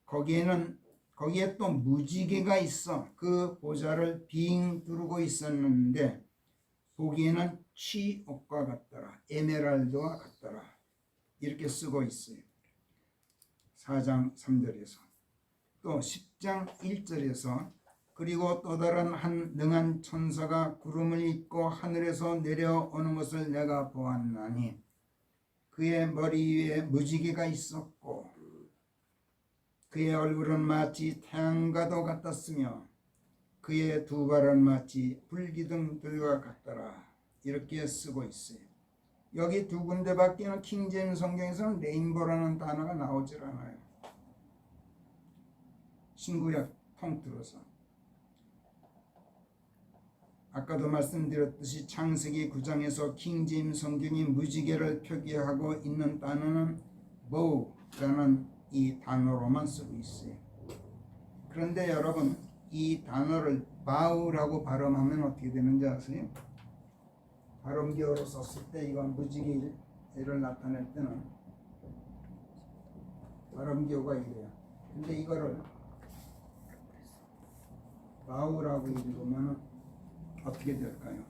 거기에 또 무지개가 있어 그 보좌를 빙 두르고 있었는데 보기에는 취옥과 같더라. 에메랄드와 같더라. 이렇게 쓰고 있어요. 4장 3절에서. 또 10장 1절에서 그리고 또 다른 한 능한 천사가 구름을 입고 하늘에서 내려오는 것을 내가 보았나니 그의 머리 위에 무지개가 있었고 그의 얼굴은 마치 태양과도 같았으며 그의 두 발은 마치 불기둥들과 같더라. 이렇게 쓰고 있어요. 여기 두 군데밖에는 킹제임스 성경에서는 레인보라는 단어가 나오질 않아요. 신구약 통틀어서. 아까도 말씀드렸듯이 창세기 9장에서 킹제임스 성경이 무지개를 표기하고 있는 단어는 bow라는 이 단어로만 쓰고 있어요. 그런데 여러분, 이 단어를 bow라고 발음하면 어떻게 되는지 아세요? 발음기어로 썼을 때 이건 무지개를 나타낼 때는 발음기어가 이래요. 근데 이거를 bow라고 읽으면 어떻게 될까요?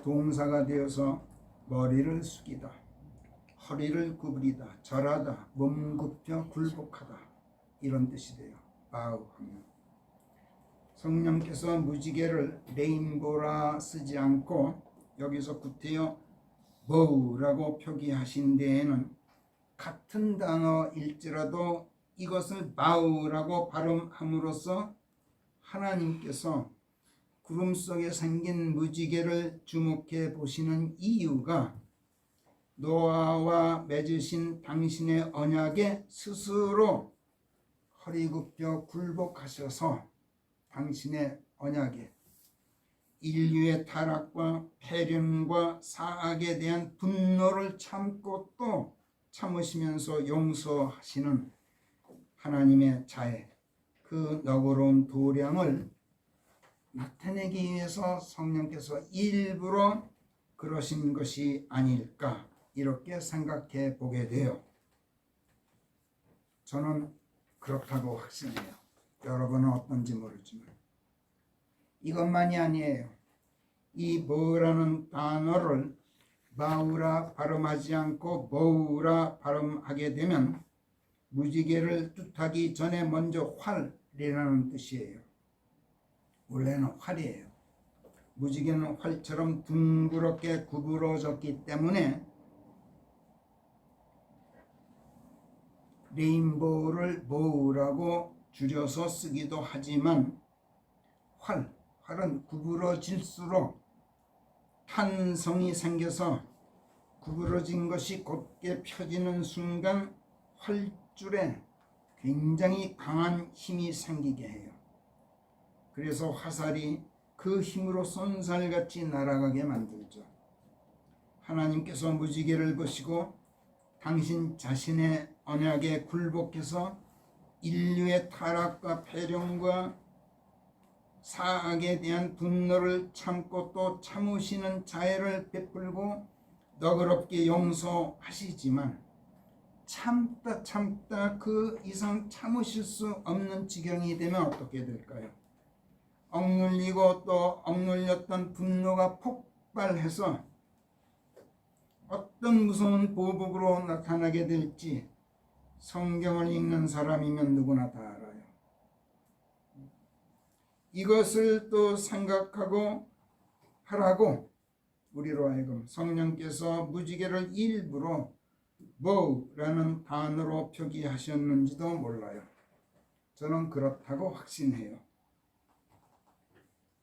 동사가 되어서 머리를 숙이다, 허리를 구부리다, 절하다, 몸 굽혀 굴복하다, 이런 뜻이 돼요. 바우 하면. 성령께서 무지개를 레인보라 쓰지 않고 여기서 구태여 보우라고 표기하신 데에는 같은 단어일지라도 이것을 바우라고 발음함으로써 하나님께서 구름 속에 생긴 무지개를 주목해 보시는 이유가 노아와 맺으신 당신의 언약에 스스로 허리 굽혀 굴복하셔서 당신의 언약에 인류의 타락과 패륜과 사악에 대한 분노를 참고 또 참으시면서 용서하시는 하나님의 자애, 그 너그러운 도량을 나타내기 위해서 성령께서 일부러 그러신 것이 아닐까, 이렇게 생각해 보게 돼요. 저는 그렇다고 확신해요. 여러분은 어떤지 모르지만. 이것만이 아니에요. 이 뭐라는 단어를 바우라 발음하지 않고 보우라 발음하게 되면 무지개를 뜻하기 전에 먼저 활이라는 뜻이에요. 원래는 활이에요. 무지개는 활처럼 둥그렇게 구부러졌기 때문에 레인보우를 보우라고 줄여서 쓰기도 하지만 활은 구부러질수록 탄성이 생겨서 구부러진 것이 곧게 펴지는 순간 활줄에 굉장히 강한 힘이 생기게 해요. 그래서 화살이 그 힘으로 쏜살같이 날아가게 만들죠. 하나님께서 무지개를 보시고 당신 자신의 언약에 굴복해서 인류의 타락과 패령과 사악에 대한 분노를 참고 또 참으시는 자애를 베풀고 너그럽게 용서하시지만 참다 그 이상 참으실 수 없는 지경이 되면 어떻게 될까요? 억눌리고 또 억눌렸던 분노가 폭발해서 어떤 무서운 보복으로 나타나게 될지 성경을 읽는 사람이면 누구나 다 알아요. 이것을 또 생각하고 하라고 우리로 하여금 성령께서 무지개를 일부러 뭐라는 단어로 표기하셨는지도 몰라요. 저는 그렇다고 확신해요.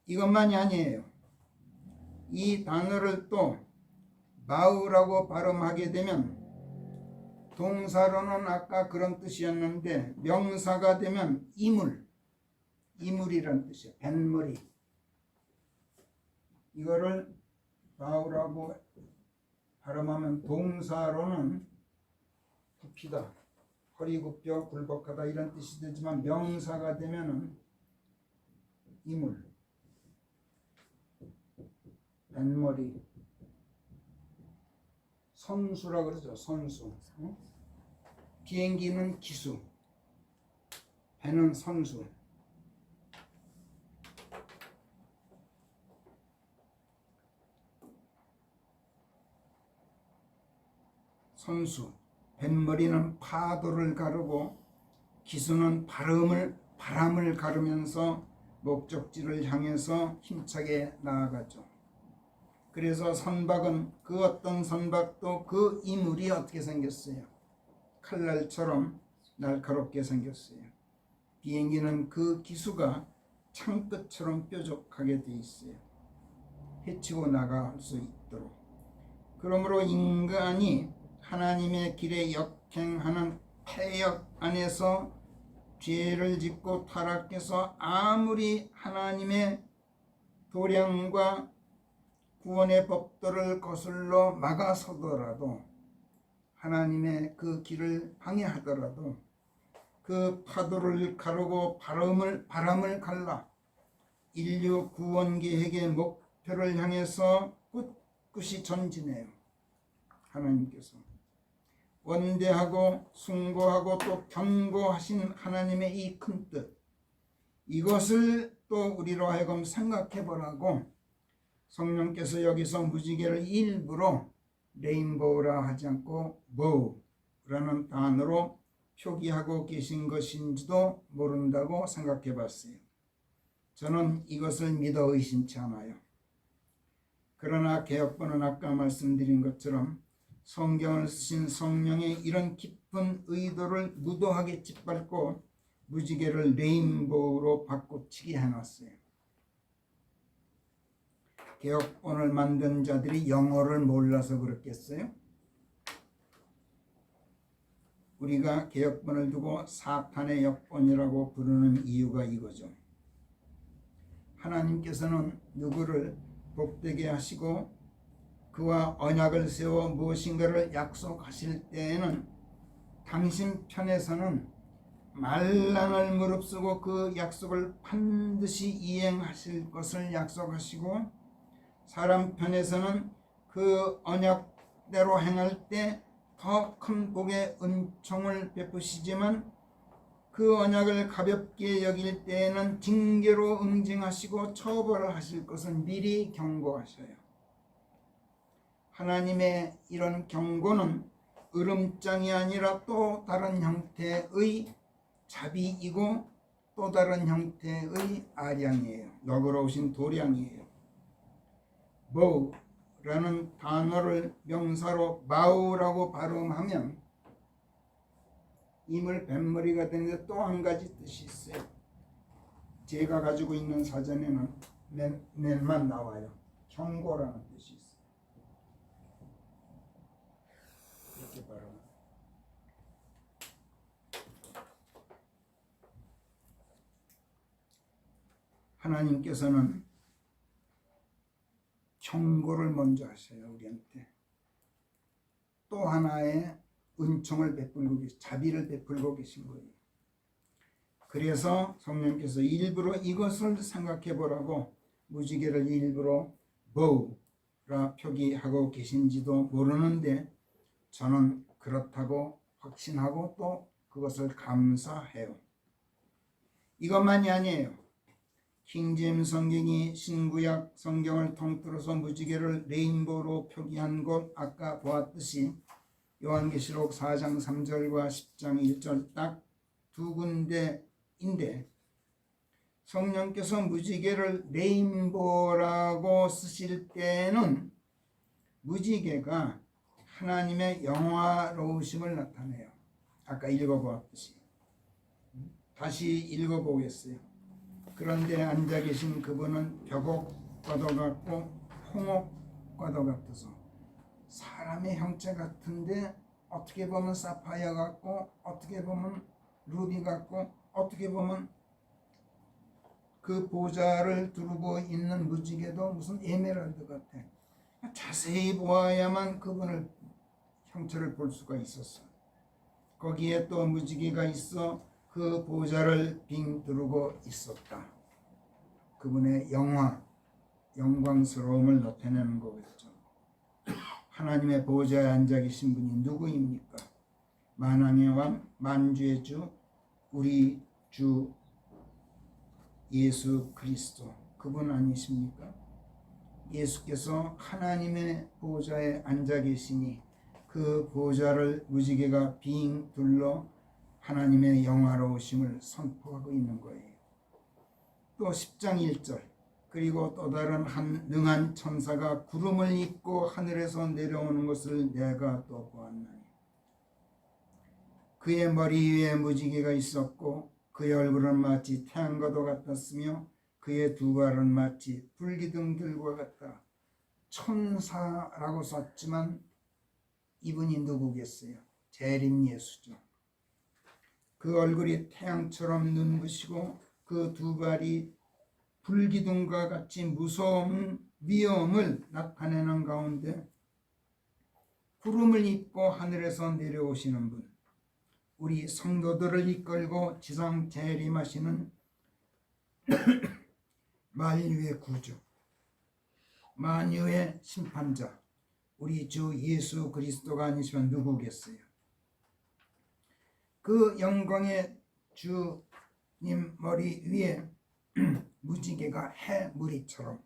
이것만이 아니에요. 이 단어를 또 바우라고 발음하게 되면 동사로는 아까 그런 뜻이었는데 명사가 되면 이물이란 뜻이야. 뱃머리. 이거를 바우라고 발음하면 동사로는 굽히다, 허리 굽혀 굴복하다 이런 뜻이 되지만 명사가 되면은 이물, 뱃머리, 선수라 그러죠. 선수. 비행기는 기수, 배는 선수. 선수. 뱃머리는 파도를 가르고 기수는 바람을 가르면서 목적지를 향해서 힘차게 나아가죠. 그래서 선박은 그 어떤 선박도 그 이물이 어떻게 생겼어요? 칼날처럼 날카롭게 생겼어요. 비행기는 그 기수가 창끝처럼 뾰족하게 돼 있어요. 헤치고 나갈 수 있도록. 그러므로 인간이 하나님의 길에 역행하는 폐역 안에서 죄를 짓고 타락해서 아무리 하나님의 도량과 구원의 법도를 거슬러 막아서더라도 하나님의 그 길을 방해하더라도 그 파도를 가르고 바람을 갈라 인류 구원 계획의 목표를 향해서 꿋꿋이 전진해요. 하나님께서 원대하고 숭고하고 또 견고하신 하나님의 이 큰 뜻, 이것을 또 우리로 하여금 생각해 보라고 성령께서 여기서 무지개를 일부러 레인보우라 하지 않고 보우라는 단어로 표기하고 계신 것인지도 모른다고 생각해 봤어요. 저는 이것을 믿어 의심치 않아요. 그러나 개혁본은 아까 말씀드린 것처럼 성경을 쓰신 성령의 이런 깊은 의도를 무도하게 짓밟고 무지개를 레인보우로 바꿔치기 해놨어요. 개혁본을 만든 자들이 영어를 몰라서 그렇겠어요? 우리가 개혁본을 두고 사탄의 역본이라고 부르는 이유가 이거죠. 하나님께서는 누구를 복되게 하시고 그와 언약을 세워 무엇인가를 약속하실 때에는 당신 편에서는 만랑을 무릅쓰고 그 약속을 반드시 이행하실 것을 약속하시고 사람 편에서는 그 언약대로 행할 때 더 큰 복의 은총을 베푸시지만 그 언약을 가볍게 여길 때에는 징계로 응징하시고 처벌하실 것을 미리 경고하셔요. 하나님의 이런 경고는 으름장이 아니라 또 다른 형태의 자비이고 또 다른 형태의 아량이에요. 너그러우신 도량이에요. 보우라는 단어를 명사로 마우라고 발음하면 이물 뱃머리가 되는데 또 한 가지 뜻이 있어요. 제가 가지고 있는 사전에는 맨만 나와요. 경고라는 뜻이 있어요. 이렇게 발음. 하나님께서는 경고를 먼저 하셔요. 우리한테 또 하나의 은총을 베풀고 계신, 자비를 베풀고 계신 거예요. 그래서 성령께서 일부러 이것을 생각해 보라고 무지개를 일부러 보우라 표기하고 계신지도 모르는데 저는 그렇다고 확신하고 또 그것을 감사해요. 이것만이 아니에요. 킹제임스 성경이 신구약 성경을 통틀어서 무지개를 레인보우로 표기한 곳 아까 보았듯이 요한계시록 4장 3절과 10장 1절 딱 두 군데인데 성령께서 무지개를 레인보우라고 쓰실 때는 무지개가 하나님의 영화로우심을 나타내요. 아까 읽어보았듯이. 다시 읽어보겠어요. 그런데 앉아 계신 그분은 벽옥과도 같고 홍옥과도 같아서 사람의 형체 같은데 어떻게 보면 사파이어 같고 어떻게 보면 루비 같고 어떻게 보면 그 보좌를 두르고 있는 무지개도 무슨 에메랄드 같아. 자세히 보아야만 그분을 형체를 볼 수가 있었어. 거기에 또 무지개가 있어 그 보좌를 빙 두르고 있었다. 그분의 영광스러움을 나타내는 거겠죠. 하나님의 보좌에 앉아 계신 분이 누구입니까? 만왕의 왕, 만주의 주, 우리 주 예수 그리스도, 그분 아니십니까? 예수께서 하나님의 보좌에 앉아 계시니 그 보좌를 무지개가 빙 둘러 하나님의 영화로우심을 선포하고 있는 거예요. 또 10장 1절, 그리고 또 다른 한 능한 천사가 구름을 입고 하늘에서 내려오는 것을 내가 또 보았나니 그의 머리 위에 무지개가 있었고 그의 얼굴은 마치 태양과도 같았으며 그의 두 발은 마치 불기둥들과 같다. 천사라고 썼지만 이분이 누구겠어요? 재림 예수죠. 그 얼굴이 태양처럼 눈부시고 그 두 발이 불기둥과 같이 무서운 위엄을 나타내는 가운데 구름을 입고 하늘에서 내려오시는 분, 우리 성도들을 이끌고 지상 재림하시는 만유의 구주, 만유의 심판자, 우리 주 예수 그리스도가 아니시면 누구겠어요? 그 영광의 주님 머리 위에 무지개가 해무리처럼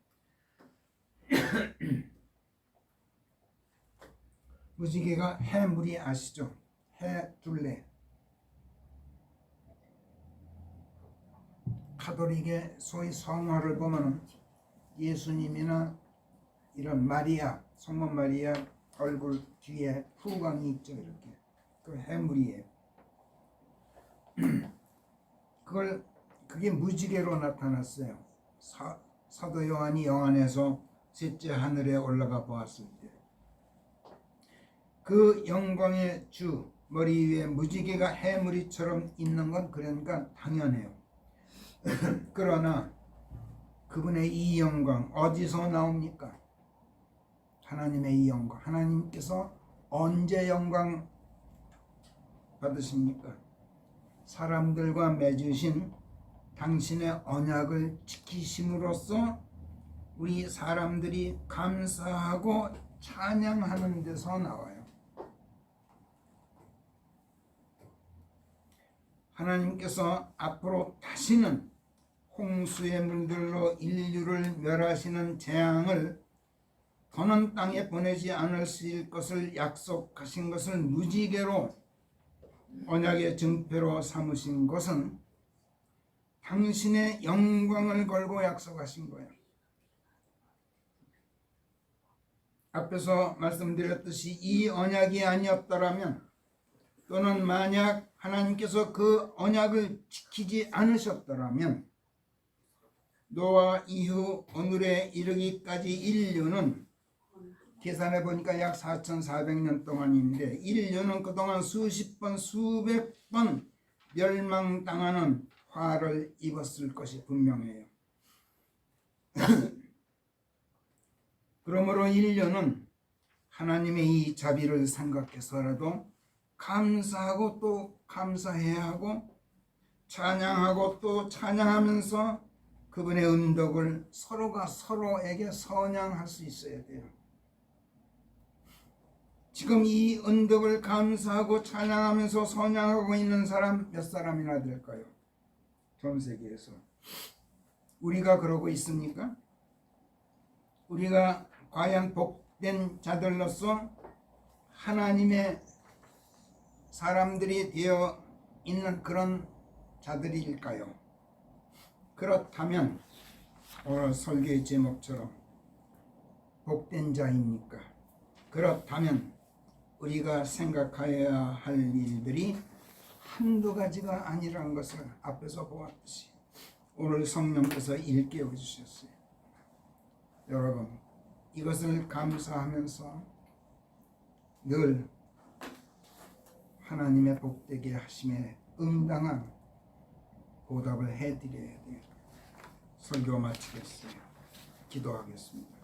무지개가 해무리 아시죠? 해둘레. 가톨릭의 소위 성화를 보면 예수님이나 이런 마리아, 성모 마리아 얼굴 뒤에 후광이 있죠. 이렇게 그 해물이에요. 그게 무지개로 나타났어요. 사도 요한이 영안에서 셋째 하늘에 올라가 보았을 때 그 영광의 주 머리 위에 무지개가 해무리처럼 있는 건 그러니까 당연해요. 그러나 그분의 이 영광 어디서 나옵니까? 하나님의 이 영광, 하나님께서 언제 영광 받으십니까? 사람들과 맺으신 당신의 언약을 지키심으로써 우리 사람들이 감사하고 찬양하는 데서 나와요. 하나님께서 앞으로 다시는 홍수의 물들로 인류를 멸하시는 재앙을 더는 땅에 보내지 않으실 것을 약속하신 것을 무지개로 언약의 증표로 삼으신 것은 당신의 영광을 걸고 약속하신 거예요. 앞에서 말씀드렸듯이 이 언약이 아니었더라면 또는 만약 하나님께서 그 언약을 지키지 않으셨더라면 노아 이후 오늘에 이르기까지 인류는 계산해 보니까 약 4,400년 동안인데 인류는 그동안 수십 번 수백 번 멸망당하는 화를 입었을 것이 분명해요. 그러므로 인류는 하나님의 이 자비를 생각해서라도 감사하고 또 감사해야 하고 찬양하고 또 찬양하면서 그분의 은덕을 서로가 서로에게 선양할 수 있어야 돼요. 지금 이 은덕을 감사하고 찬양하면서 선양하고 있는 사람 몇 사람이나 될까요? 전 세계에서. 우리가 그러고 있습니까? 우리가 과연 복된 자들로서 하나님의 사람들이 되어 있는 그런 자들일까요? 그렇다면 오늘 설교의 제목처럼 복된 자입니까? 그렇다면 우리가 생각해야 할 일들이 한두 가지가 아니라는 것을 앞에서 보았듯이 오늘 성령께서 일깨워 주셨어요. 여러분, 이것을 감사하면서 늘 하나님의 복되게 하심에 응당한 보답을 해드려야 돼요. 설교 마치겠어요. 기도하겠습니다.